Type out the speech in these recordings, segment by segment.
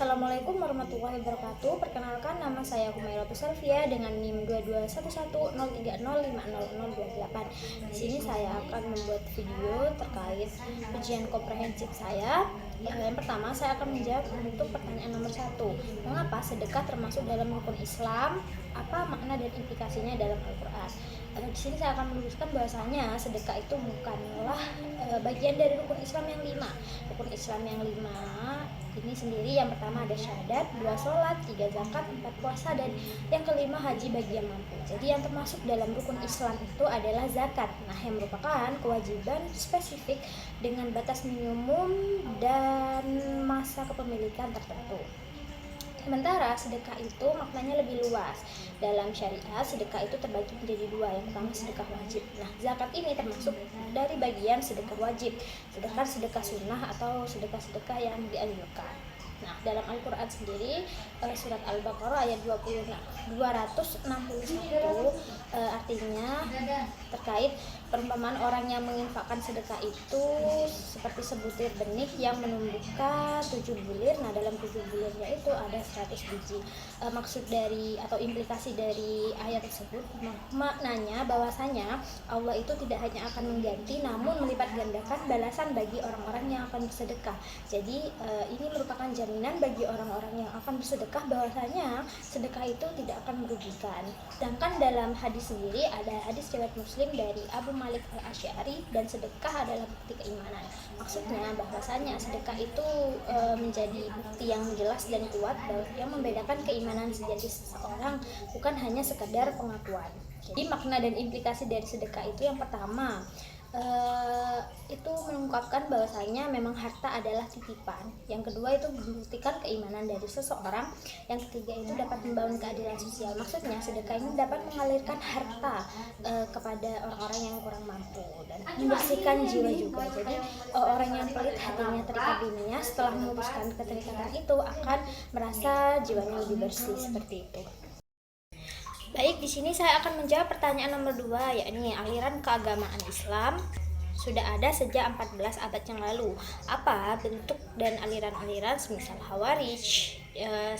Assalamualaikum warahmatullahi wabarakatuh. Perkenalkan, nama saya Humairatu Selvia dengan NIM 221103050028. Di sini saya akan membuat video terkait ujian komprehensif saya. Yang pertama, saya akan menjawab untuk pertanyaan nomor 1. Mengapa sedekah termasuk dalam rukun Islam? Apa makna dan implikasinya dalam Al-Quran? Di sini saya akan meluruskan bahwasanya sedekah itu bukanlah bagian dari rukun Islam yang 5. Rukun Islam yang 5 ini sendiri, yang pertama ada syahadat, 2 sholat, 3 zakat, 4 puasa, dan yang kelima haji bagi yang mampu. Jadi yang termasuk dalam rukun Islam itu adalah zakat. Nah, yang merupakan kewajiban spesifik dengan batas minimum dan masa kepemilikan tertentu. Sementara sedekah itu maknanya lebih luas. Dalam syariat, sedekah itu terbagi menjadi 2. Yang pertama sedekah wajib. Nah, zakat ini termasuk dari bagian sedekah wajib, sedangkan sedekah sunnah atau sedekah-sedekah yang dianjurkan. Nah, dalam Al-Quran sendiri, surat Al-Baqarah ayat 261, artinya terkait perumpamaan orang yang menginfakkan sedekah itu seperti sebutir benih yang menumbuhkan 7 bulir. Nah, dalam 7 bulirnya itu ada 100 biji. Maksud dari atau implikasi dari ayat tersebut maknanya bahwasanya Allah itu tidak hanya akan mengganti, namun melipat gandakan balasan bagi orang-orang yang akan bersedekah. Jadi ini merupakan jaminan bagi orang-orang yang akan bersedekah bahwasanya sedekah itu tidak akan merugikan. Sedangkan dalam hadis sendiri ada hadis riwayat Muslim dari Abu Malik Al-Asy'ari, dan sedekah adalah bukti keimanan. Maksudnya bahwasanya sedekah itu menjadi bukti yang jelas dan kuat yang membedakan keimanan sejati seseorang, bukan hanya sekedar pengakuan. Jadi makna dan implikasi dari sedekah itu, yang pertama itu mengungkapkan bahwasanya memang harta adalah titipan. Yang kedua itu membuktikan keimanan dari seseorang. Yang ketiga itu dapat membangun keadilan sosial. Maksudnya sedekah ini dapat mengalirkan harta kepada orang-orang yang kurang mampu dan membersihkan jiwa juga. Jadi orang yang pelit hatinya terikat dunia, setelah memutuskan keterikatan itu akan merasa jiwanya lebih bersih, seperti itu. Baik, di sini saya akan menjawab pertanyaan nomor 2, yakni aliran keagamaan Islam sudah ada sejak 14 abad yang lalu. Apa bentuk dan aliran-aliran semisal Khawarij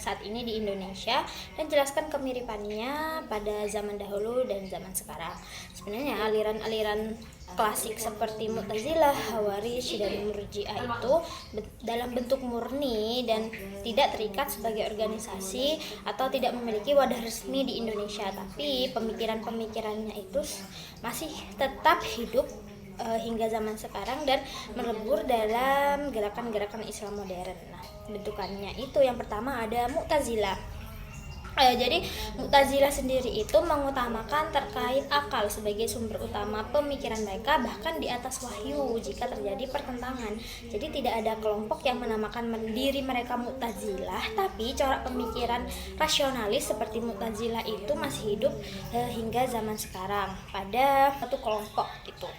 saat ini di Indonesia, dan jelaskan kemiripannya pada zaman dahulu dan zaman sekarang. Sebenarnya aliran-aliran klasik seperti Mu'tazilah, Khawarij, dan Murji'ah itu dalam bentuk murni dan tidak terikat sebagai organisasi atau tidak memiliki wadah resmi di Indonesia, tapi pemikiran-pemikirannya itu masih tetap hidup hingga zaman sekarang dan melebur dalam gerakan-gerakan Islam modern. Nah, bentukannya itu yang pertama ada Mu'tazilah. Jadi Mu'tazilah sendiri itu mengutamakan terkait akal sebagai sumber utama pemikiran mereka, bahkan di atas wahyu jika terjadi pertentangan. Jadi tidak ada kelompok yang menamakan diri mereka Mu'tazilah, tapi corak pemikiran rasionalis seperti Mu'tazilah itu masih hidup hingga zaman sekarang pada satu kelompok gitu.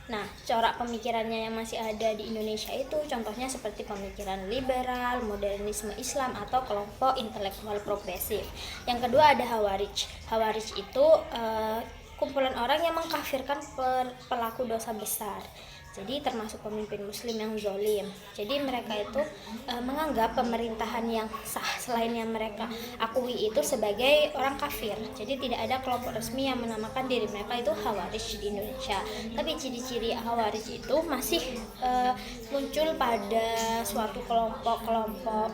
Nah, corak pemikirannya yang masih ada di Indonesia itu contohnya seperti pemikiran liberal, modernisme Islam, atau kelompok intelektual progresif. Yang kedua ada Khawarij. Khawarij itu kumpulan orang yang mengkafirkan pelaku dosa besar. Jadi termasuk pemimpin muslim yang zalim. Jadi mereka itu menganggap pemerintahan yang sah selain yang mereka akui itu sebagai orang kafir. Jadi tidak ada kelompok resmi yang menamakan diri mereka itu Khawarij di Indonesia. Tapi ciri-ciri Khawarij itu masih muncul pada suatu kelompok-kelompok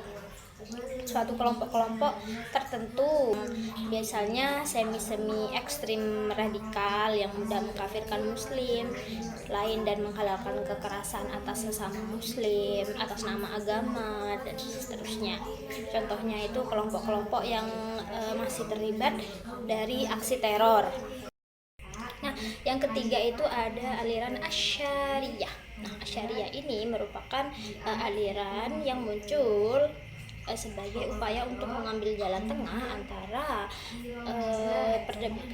tertentu, biasanya semi ekstrim radikal yang mudah mengkafirkan muslim lain dan menghalalkan kekerasan atas sesama muslim atas nama agama dan seterusnya. Contohnya itu kelompok-kelompok yang masih terlibat dari aksi teror. Nah, yang ketiga itu ada aliran Asy'ariyah. Nah, Asy'ariyah ini merupakan aliran yang muncul sebagai upaya untuk mengambil jalan tengah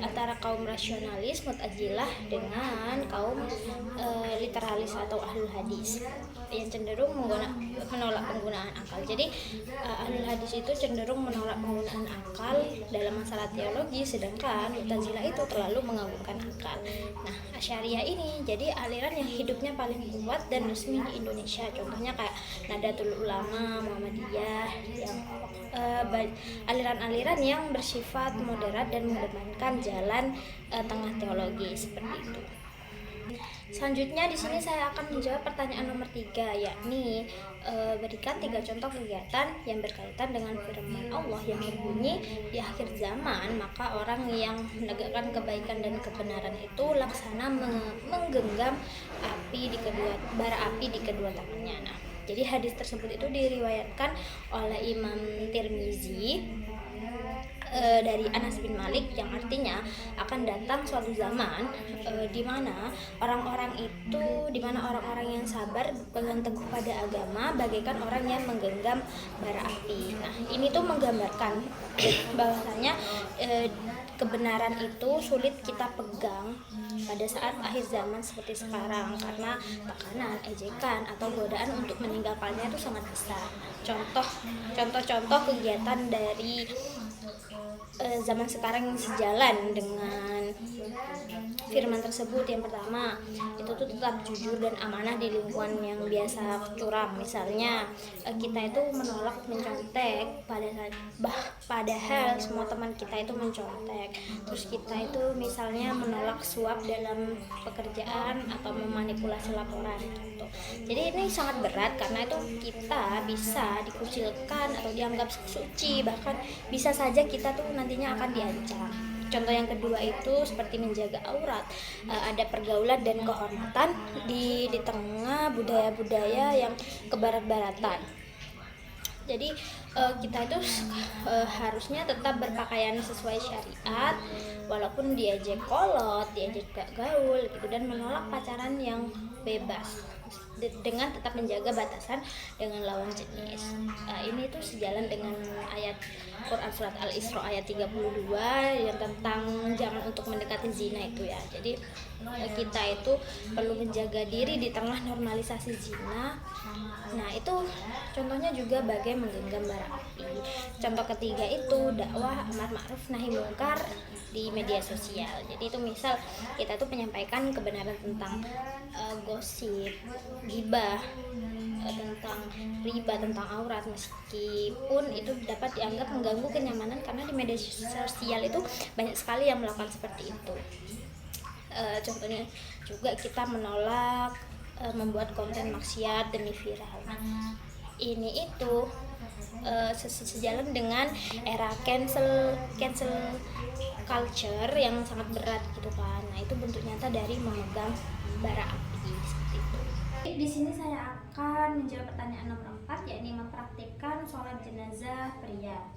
antara kaum rasionalis Mu'tazilah dengan kaum literalis atau ahlul hadis yang cenderung menolak penggunaan akal. Jadi ahlul hadis itu cenderung menolak penggunaan akal dalam masalah teologi, sedangkan Mu'tazilah itu terlalu mengagungkan akal. Nah, Asy'ariyah ini jadi aliran yang hidupnya paling kuat dan resmi di Indonesia. Contohnya kayak Nahdlatul Ulama, Muhammadiyah, yang aliran-aliran yang bersifat moderat dan mengedepankan jalan tengah teologi seperti itu. Selanjutnya di sini saya akan menjawab pertanyaan nomor 3, yakni berikan 3 contoh kegiatan yang berkaitan dengan firman Allah yang berbunyi, di akhir zaman maka orang yang menegakkan kebaikan dan kebenaran itu laksana menggenggam bara api di kedua tangannya. Nah, jadi hadis tersebut itu diriwayatkan oleh Imam Tirmizi dari Anas bin Malik, yang artinya akan datang suatu zaman di mana orang-orang yang sabar berpegang teguh pada agama bagaikan orang yang menggenggam bara api. Nah, ini tuh menggambarkan bahwasanya kebenaran itu sulit kita pegang pada saat akhir zaman seperti sekarang karena tekanan, ejekan atau godaan untuk meninggalkannya itu sangat besar. Contoh-contoh kegiatan dari zaman sekarang yang sejalan dengan firman tersebut, yang pertama itu tuh tetap jujur dan amanah di lingkungan yang biasa curang. Misalnya kita itu menolak mencontek padahal semua teman kita itu mencontek. Terus kita itu misalnya menolak suap dalam pekerjaan atau memanipulasi laporan gitu. Jadi ini sangat berat karena itu kita bisa dikucilkan atau dianggap suci, bahkan bisa saja kita tuh nantinya akan diancam. Contoh yang kedua itu seperti menjaga aurat, ada pergaulan dan kehormatan di tengah budaya-budaya yang kebarat-baratan. Jadi kita itu harusnya tetap berpakaian sesuai syariat, walaupun diajak kolot, diajak gak gaul gitu, dan menolak pacaran yang bebas dengan tetap menjaga batasan dengan lawan jenis. Ini tuh sejalan dengan ayat Quran surat Al-Isra ayat 32 yang tentang jangan untuk mendekati zina itu ya. Jadi kita itu perlu menjaga diri di tengah normalisasi zina. Nah, itu contohnya juga bagai menggenggam bara api. Contoh ketiga itu dakwah amar ma'ruf nahi mungkar di media sosial. Jadi itu misal kita tuh menyampaikan kebenaran tentang gosip, gibah, tentang riba, tentang aurat, meskipun itu dapat dianggap mengganggu kenyamanan karena di media sosial itu banyak sekali yang melakukan seperti itu. Contohnya juga kita menolak membuat konten maksiat demi viral. Ini itu sejalan dengan era cancel culture yang sangat berat gitu kan. Nah, itu bentuk nyata dari memegang bara api seperti itu. Di sini saya akan menjawab pertanyaan nomor 4, yakni mempraktikkan sholat jenazah pria.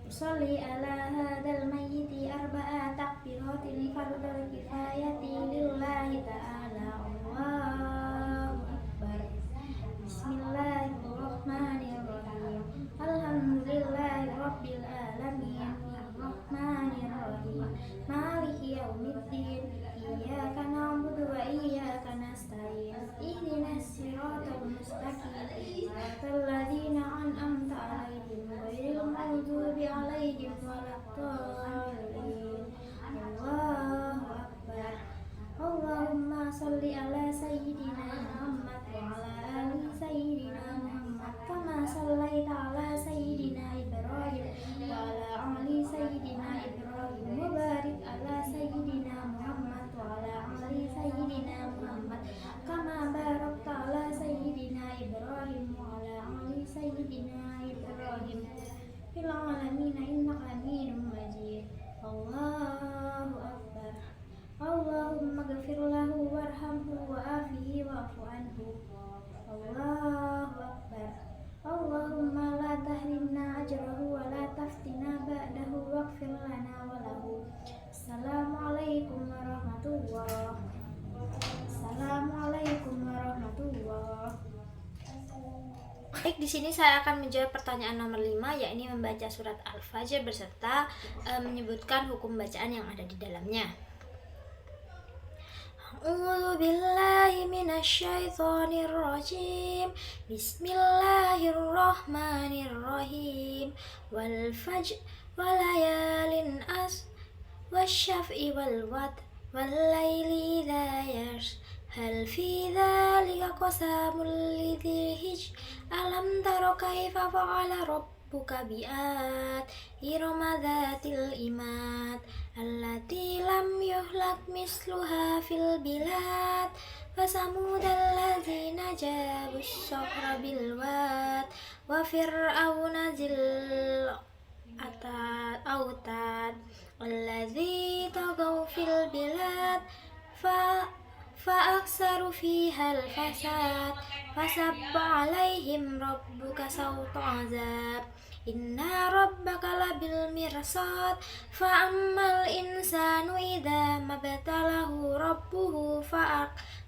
Sholli ala hadal mayyiti arba'a takbiratin fardul kifayati lillahi ta'ala. Allahu akbar. Bismillahirrahmanirrahim. Alhamdulillahi rabbil alamin. Arrahmanirrahim. Maliki yaumiddin. Iyyaka na'budu wa iyyaka nasta'in. Ihdinas siratal mustaqim. Siratal ladzina an'amta 'alaihim ghairil maghdubi 'alaihim waladdallin. Allahu akbar. Allahumma shalli ala sayyidina Muhammad wa ala ali sayyidina Muhammad kama shallaita ala sayyidina Ibrahim wa ala ali sayyidina Ibrahim wa barik ala sayyidina Muhammad wa ala ali sayyidina Muhammad kama barakta ala sayyidina Ibrahim wa ala ali sayyidina Ibrahim fil alamin innaka Hamidum Majid. Allahu akbar. Allahumma ghfir lahu warhamhu wa'afihi wa'fu anhu. Allahu akbar. Allahumma la tahrimna ajrahu wa la taftina ba'dahu waghfir lana wa lahu. Assalamualaikum warahmatullahi. Assalamualaikum warahmatullahi. Baik, di sini saya akan menjawab pertanyaan nomor 5, yakni membaca surat Al-Fajr berserta menyebutkan hukum bacaan yang ada di dalamnya. A'udzu billahi minasyaitonir rajim. Bismillahirrahmanirrahim. Wal fajr walayalin as wasyaf'i wal watr wal laili idza hal fi dzalika qasamul lidzi hij alam tara kaifa fa'ala rabbuka bi'ad irama dzatil imad allati lam yuhlak misluha fil bilad fasamudal ladzina jabus sakhra bil wad wa fir'auna zil autad alladzi tagaw fil bilad فأكثروا فيها الفساد فصب عليهم ربك سوط عذاب إن ربك لبالمرصاد فأما الإنسان إذا ما ابتلاه ربه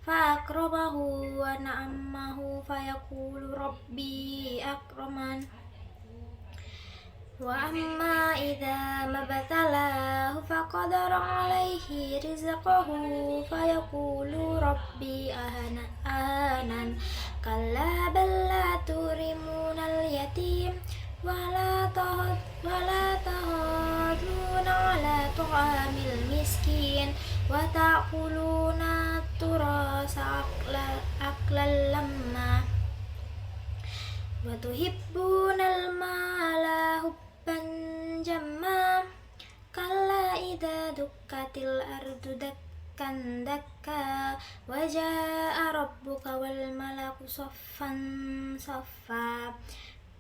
فأكرمه ونعمه فيقول ربي أكرمن وأما إذا ما ابتلاه فقدر عليه رزقه فيقول ربي أهانن كلا بل لا تكرمون اليتيم ولا تحاضون على طعام المسكين وتأكلون التراث أكلا لما وتحبون المال حبا جما كلا إذا دكت الأرض دكا دكا وجاء ربك والملك صفا صفا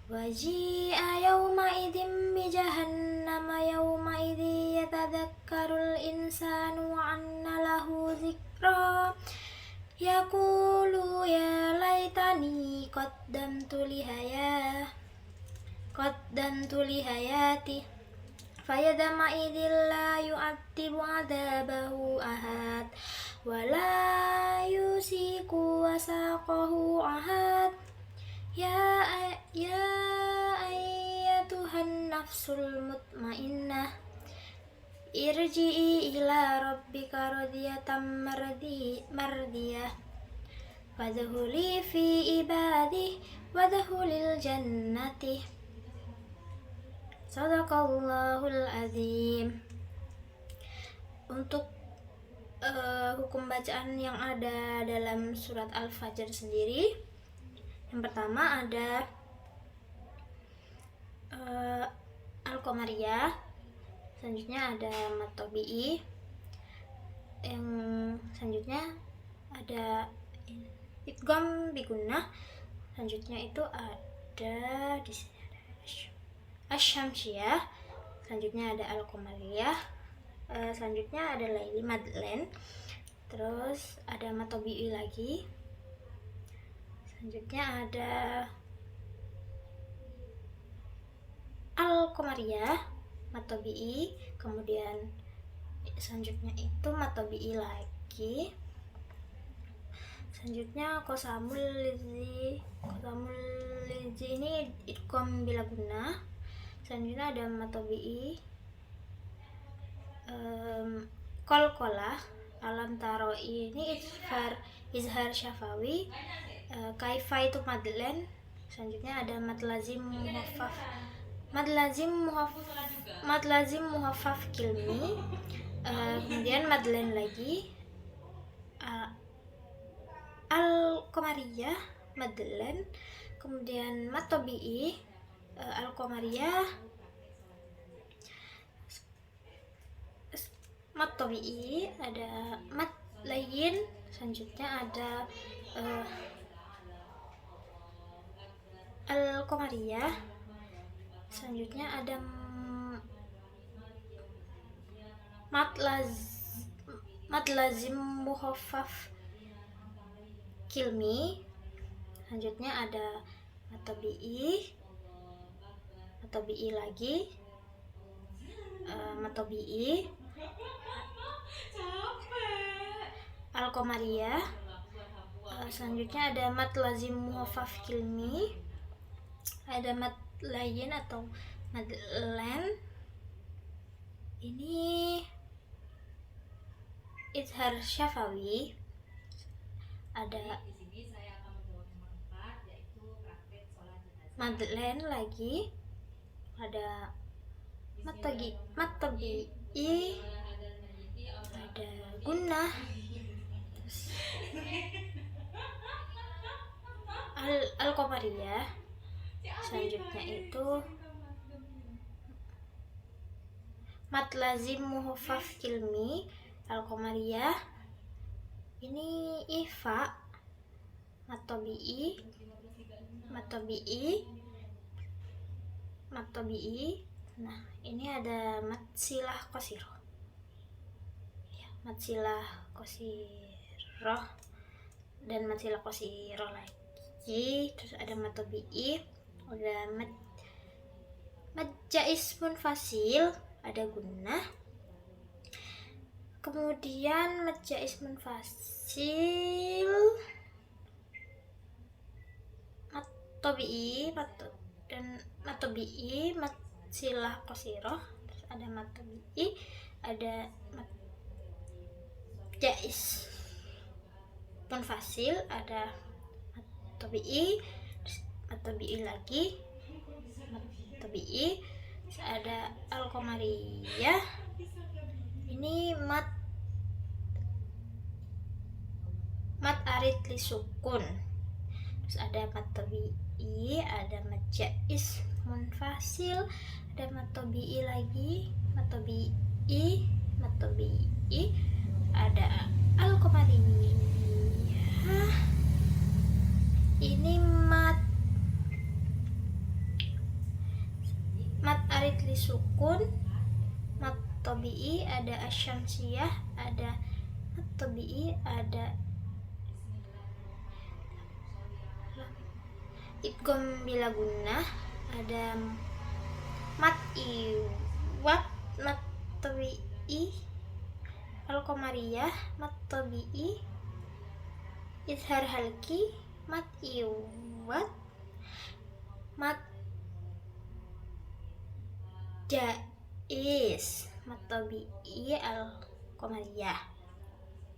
وجيء يومئذ بجهنم يومئذ يتذكر الإنسان وأنى له ذكرى يقول يا ليتني قدمت لحياتي فيومئذ لا يعذب عذابه أحد ولا يوثق وثاقه أحد يا أيتها النفس المطمئنة irji'i ila rabbika radiyatan mardiyah wadkhuli fi ibadi wadkhulil jannati. Shadaqallahul azim. Untuk hukum bacaan yang ada dalam surat Al-Fajr sendiri, yang pertama ada Al-Qamariyah, selanjutnya ada Mad Tabi'i, yang selanjutnya ada Idgham bi Gunnah, selanjutnya itu ada di sini ada Asy-Syamsiyah, selanjutnya ada Al-Qamariyah, selanjutnya ada Laili Madlen, terus ada Mad Tabi'i lagi, selanjutnya ada Al-Qamariyah, Mad Tabi'i, kemudian selanjutnya itu Mad Tabi'i lagi, selanjutnya Qasamul Lidzi ini Idgham bila Gunnah, selanjutnya ada Mad Tabi'i, Qalqalah, Alam Taro ini izhar syafawi, Kaifa itu Madlen, selanjutnya ada Mad lazim muhaffaf kilmi, kemudian Madlen lagi, Al-Qamariyah, Madlen, kemudian Mad Tabi'i, Al-Qamariyah, Mad Tabi'i, ada Mad Layyin, selanjutnya ada Al-Qamariyah, selanjutnya ada Mad lazim muhaffaf kilmi, selanjutnya ada Mad Tabi'i lagi, Mad Tabi'i, Al-Qamariyah, selanjutnya ada Mad lazim muhaffaf kilmi, ada Mad Layyin atau Madlen, ini izhar syafawi, ada Madlen lagi, ada Mad Tabi'i, ada Gunnah, Al-Qamariyah. Selanjutnya itu mat lazim muhaffaf kilmi. Al-Qamariyah ini ifa, mat tabi'i, mat tabi'i. Nah, ini ada mat silah qasiroh. Ya, mat silah qasiroh dan mat silah qasiroh lagi. Terus ada mat tabi'i, ada mat jais munfasil, ada gunnah. Kemudian mat jais munfasil, mat tabi'i, dan mat tabi'i, mat silah qasiroh. Terus ada mat tabi'i, ada mat jais munfasil, ada mat tabi'i, mat tabi'i lagi, mat tabi'i. Terus ada Al-Qamariyah, ini mat arid li sukun. Terus ada mat tabi'i, ada mat jais munfasil, ada mat tabi'i lagi, mat tabi'i, ada Al-Qamariyah, ini mat arid li sukun, mat tabi'i, ada asyamsiyah, ada mat tabi'i, ada idgham bila gunnah, ada mat iwat, mat tabi'i. Al-Qamariyah mat tabi'i, izhar halki, mat iwat, mat jais, mat tabi'i. Al-Qamariyah.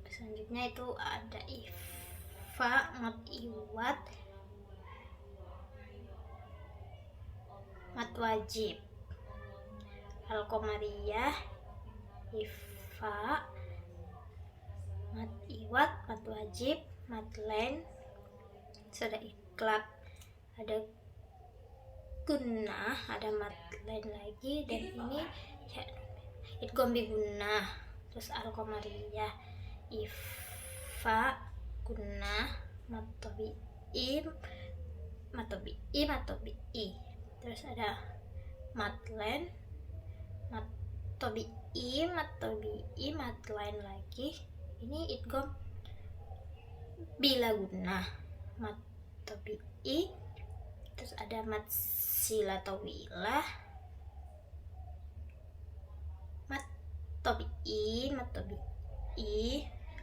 Selanjutnya itu ada ifa, mat iwat, mat wajib. Al-Qamariyah ifa, mat iwat, mat wajib, mat lain. Sudah iklab, ada gunnah, ada mat lain lagi, dan ini ya, idgham bi gunnah. Terus Al-Qamariyah ifa, gunnah, mat tabi'i. Terus ada mat lain, mat tabi'i, mat lain lagi. Ini idgham bila gunnah, mat tabi'i. Terus ada mat silah tawilah, mat tabi'i,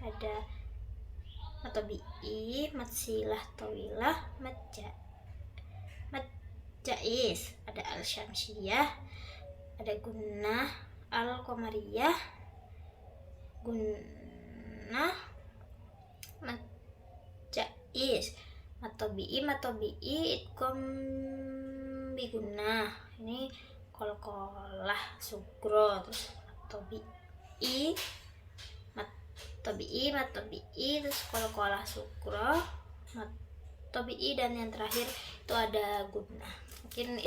ada mat tabi'i, mat silah tawilah, mat jais, ada al-syamsiyah, ada gunnah. Al-Qamariyah gunnah, mat jais, mat tabi'i, idgham bi gunnah. Ini qalqalah sugro. Terus mat tabi'i, terus qalqalah sugro, mat tabi'i, dan yang terakhir itu ada gunnah. Mungkin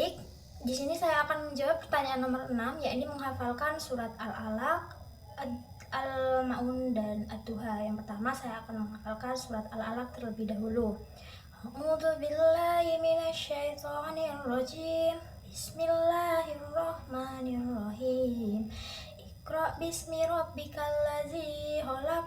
di sini saya akan menjawab pertanyaan nomor 6, yakni menghafalkan surat Al-Alaq, Al-Ma'un, dan Ad-Duha. Yang pertama saya akan menghafalkan surat Al-Alaq terlebih dahulu. A'udzu billahi minasyaitonir rajim. Bismillahirrahmanirrahim. Iqra bismi rabbikal ladzi khalaq,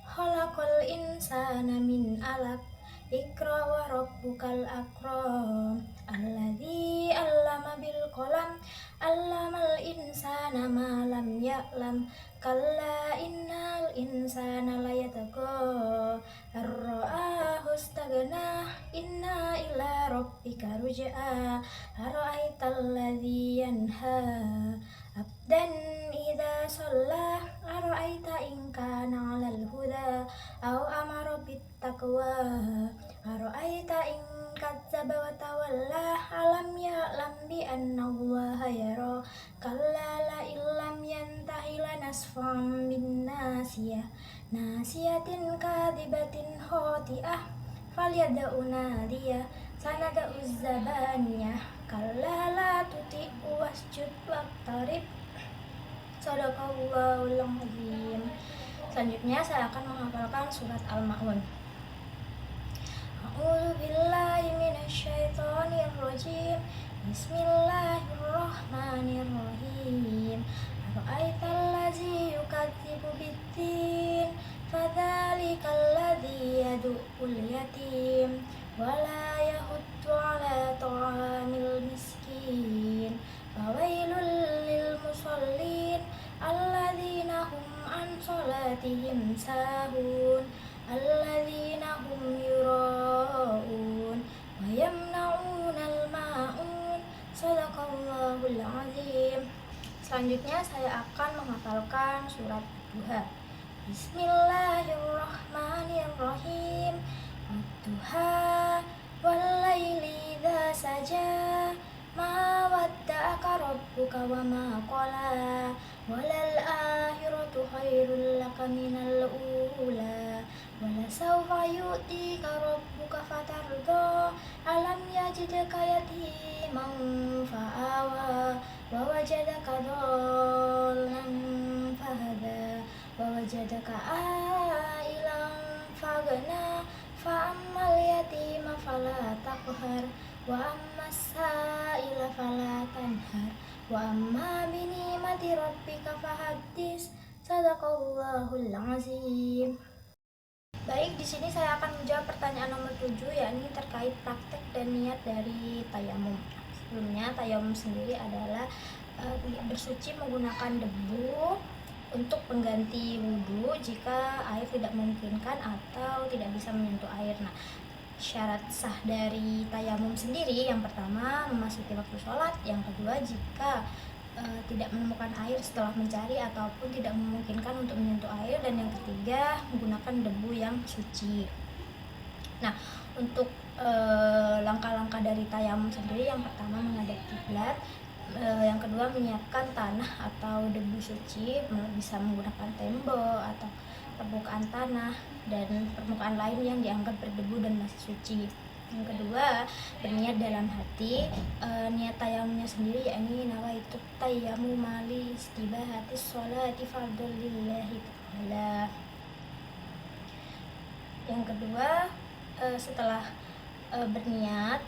khalaqal insana min 'alaq. Iqra wa rabbukal akram, alladzi 'allama bil qalam, 'allamal insana ma lam ya'lam. Kalla innal insana layatagha ar-ra'ahu istaghna, inna ila rabbika ruj'a. Ara'aital ladzi yanha abdan idza shalla, ara'aita in kana 'alal huda aw amara bit taqwa, ara'aita in kadzdzaba wa tawalla, alam ya'lam bi anna Allaha yara. Kalla la illam yantahi lanasfa'an bin nasiyah, nasiyatin kadibatin khoti'ah falyad'u nadiyah sanada'u zabaniyah kalla la tuti'u wasjud waqtarib. Shadaqallahul azim. Selanjutnya saya akan menghafalkan surat Al-Ma'un. A'udzu billahi minasyaitonir rajim. Bismillahirrahmanirrahim. Ara'aital ladzi yukadzibu biddin fadzalikal ladzi yad'ul yatim wa la yahuddu 'ala ta'amil miskin. Fawailul lil musallin alladzina hum an sholatihim sahun alladzina hum yura'un wa yamna'unal ma'un. Shadaqallahul azim. Selanjutnya saya akan menghafalkan surat Duha. Bismillahirrahmanirrahim. Wadduha wallaili idza saja ma wadda'aka rabbuka wa ma qala walal akhiratu khairul laka minal ula wala sawfa yu'tika rabbuka fatarda alam yajidka yatiman fa'awa wa wajadaka dhallan fahada wa wajadaka ailan faghna fa ammal yatima fala taqhar wa ammas sa'ila fala tanhar wa amma bi ni'mati rabbika fahaddits. Shadaqallahul azim. Baik, di sini saya akan menjawab pertanyaan nomor 7, yakni terkait praktek dan niat dari tayamum. Sebelumnya, tayamum sendiri adalah bersuci menggunakan debu untuk pengganti wudhu jika air tidak memungkinkan atau tidak bisa menyentuh air. Nah, syarat sah dari tayamum sendiri, yang pertama memasuki waktu sholat, yang kedua jika tidak menemukan air setelah mencari ataupun tidak memungkinkan untuk menyentuh air, dan yang ketiga menggunakan debu yang suci. Nah, untuk langkah-langkah dari tayamum sendiri, yang pertama menghadap kiblat, yang kedua menyiapkan tanah atau debu suci, bisa menggunakan tembok atau permukaan tanah dan permukaan lain yang dianggap berdebu dan masih suci. Yang kedua, berniat dalam hati. Niat tayamumnya sendiri yakni nawaitu tayamum mali istibahati sholati fardhu lillahi ta'ala. Yang kedua, setelah berniat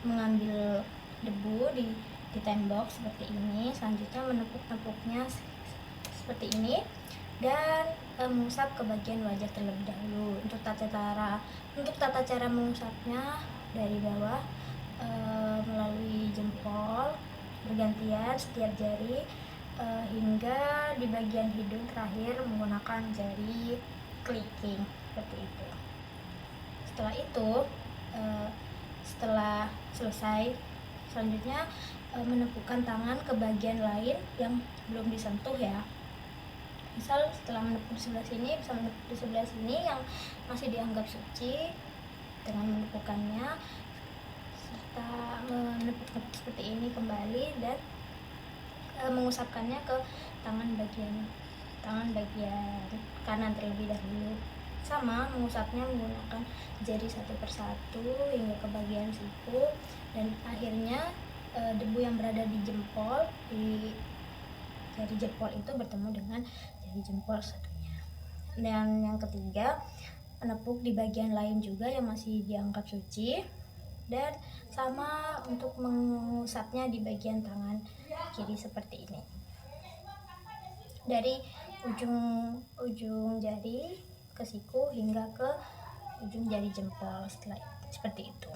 mengambil debu di tembok seperti ini, selanjutnya menepuk-nepuknya seperti ini dan mengusap ke bagian wajah terlebih dahulu. Untuk tata cara mengusapnya dari bawah melalui jempol bergantian setiap jari hingga di bagian hidung terakhir menggunakan jari kelingking seperti itu. Setelah itu, setelah selesai, selanjutnya menepukkan tangan ke bagian lain yang belum disentuh ya. Misal setelah menepuk di sebelah sini, bisa menepuk di sebelah sini yang masih dianggap suci dengan menepukannya, serta menepuk seperti ini kembali dan mengusapkannya ke tangan bagian kanan terlebih dahulu. Sama mengusapnya menggunakan jari satu persatu hingga ke bagian siku, dan akhirnya debu yang berada di jempol, di jari jempol itu bertemu dengan jari jempol satunya. Dan yang ketiga, menepuk di bagian lain juga yang masih dianggap suci, dan sama untuk mengusapnya di bagian tangan kiri seperti ini, dari ujung jari ke siku hingga ke ujung jari jempol, seperti itu.